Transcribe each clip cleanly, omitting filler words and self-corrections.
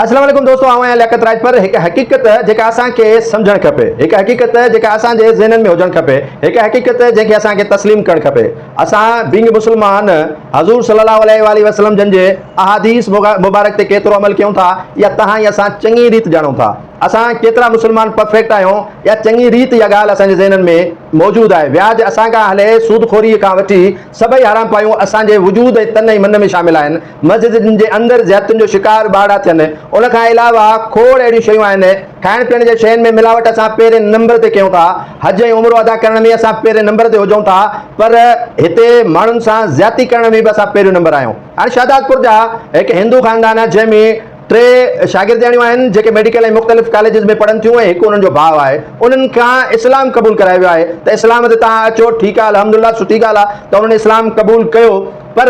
अस्सलाम वालेकुम दोस्तों, आवां लियाकत राज पर एक हकीकत जेका असांखे सम्झणु खपे, एक हकीकत जेका असांजे ज़हननि में हुजणु खपे, एक हकीकत जंहिंखे असांखे तस्लीम करणु खपे। असां बींग मुस्लमान हज़ूर सल्लल्लाहु अलैहि वसल्लम जन जे अहादीस मुबारक ते केतिरो अमल कयूं था या तव्हां या असां चङी रीति ॼाणूं था। असां केतिरा मुस्लमान परफेक्ट आहियूं या चङी रीति इहा ॻाल्हि असांजे ज़हननि में मौजूदु आहे। व्याज असां खां हले, सूदखोरीअ खां वठी सभई हराम पायूं असांजे वजूद ऐं तन ऐं मन में शामिल आहिनि। मस्जिदनि जे अंदरि ज़ियारतुनि जो शिकार ॿाड़ा थियनि। उन खां अलावा खोड़ अहिड़ियूं शयूं आहिनि, खाइण पीअण जे शयुनि में मिलावट असां पहिरें नंबर ते कयूं था। हज ऐं उमिरो अदा करण में असां पहिरें नंबर ते हुजूं था, पर हिते माण्हुनि सां ज़्यादती करण में बि असां पहिरियों नंबर आहियूं। हाणे शादातपुर जा हिकु हिंदू ख़ानदान आहे जंहिंमें 3 शागिर्दियाणियूं आहिनि जेके मेडिकल ऐं मुख़्तलिफ़ कॉलेजिस में पढ़नि थियूं ऐं हिकु उन्हनि जो भाउ आहे। उन्हनि खां इस्लाम क़बूल करायो वियो आहे त इस्लाम ते तव्हां अचो, ठीकु आहे, अल्हम्दुलिल्लाह, सुठी ॻाल्हि आहे त उन्हनि इस्लाम क़बूल कयो, पर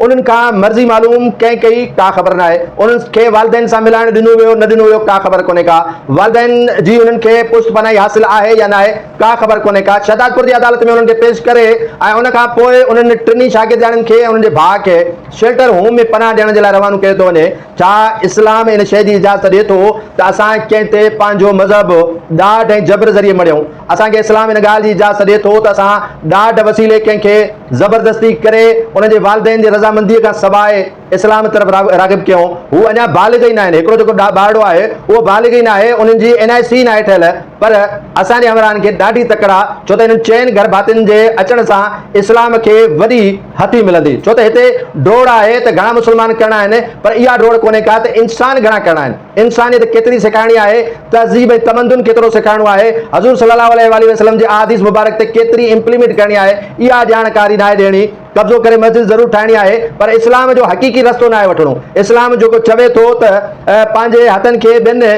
उन्हनि खां मर्ज़ी मालूम कंहिं कई का ख़बर न आहे। उन्हनि खे वालिदैन सां मिलाइणु ॾिनो वियो न ॾिनो वियो का ख़बर कोन्हे का। वालिदैन जी उन्हनि खे पुश्त पनाही हासिल आहे या न आहे का ख़बर कोन्हे का। शादातपुर जी अदालत में उन्हनि खे पेश करे ऐं उन खां पोइ उन्हनि टिनी शागिर्दियाणियुनि खे ऐं उन्हनि जे भाउ खे शेल्टर होम में पनाह ॾियण जे लाइ रवानो कयो थो वञे। छा इस्लाम इन शइ जी इजाज़त ॾिए थो त असां कंहिं ते पंहिंजो मज़हब ॾाढ ऐं जबर ज़रिए मड़ियूं? असांखे इस्लाम इन ॻाल्हि जी इजाज़त ॾिए थो त असां ॾाढ वसीले कंहिंखे ज़बरदस्ती करे उनजे वालिदैन जी रज़ामंदीअ खां सवाइ इस्लाम तरफ़ राग़िब कयूं? हू अञा बालिग़ ई न आहिनि। हिकिड़ो जेको ॿारड़ो आहे उहो बालिग़ ई न आहे, उन्हनि जी NIC न आहे ठहियल, पर असांजे हमराहनि खे ॾाढी तकड़ आहे, छो त हिननि 4 घर भातियुनि जे अचण सां इस्लाम खे वॾी हथी मिलंदी। छो त हिते डोड़ आहे त घणा मुस्लमान करणा आहिनि, पर इहा डोड़ कोन्हे का त इंसान घणा करणा आहिनि। इंसानियत केतिरी सेखारणी आहे, तहज़ीब ऐं तमदुन केतिरो सेखारणो आहे, हज़ूर सल्लल्लाहु अलैहि वसल्लम जे अहादीस मुबारक ते केतिरी इंप्लीमेंट करणी आहे, इहा ॼाणकारी न आहे ॾियणी। कब्ज़ो करे मस्जिद ज़रूरु ठाहिणी आहे, पर इस्लाम जो हक़ीक़ी रस्तो न आहे वठिणो। इस्लाम जेको चवे थो त पंहिंजे हथनि खे ॿियनि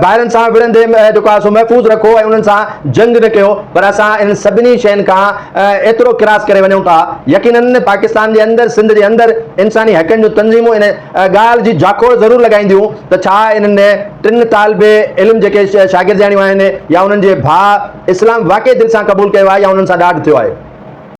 भाइरनि सां विढ़ंदे जेको आहे सो महफ़ूज़ रखो ऐं उन्हनि सां जंग न कयो, पर असां इन सभिनी शयुनि खां एतिरो किरास करे वञूं था। यकीनन पाकिस्तान जे अंदरि, सिंध जे अंदरि इंसानी हक़नि जूं तंज़ीमूं इन ॻाल्हि जी झाकोड़ ज़रूरु लॻाईंदियूं त छा इन्हनि 3 तालिबे इल्म जेके शागिर्दियाणियूं आहिनि या उन्हनि जे भाउ इस्लाम वाक़ई दिलि सां क़बूल कयो आहे या उन्हनि सां ॾाढ थियो आहे।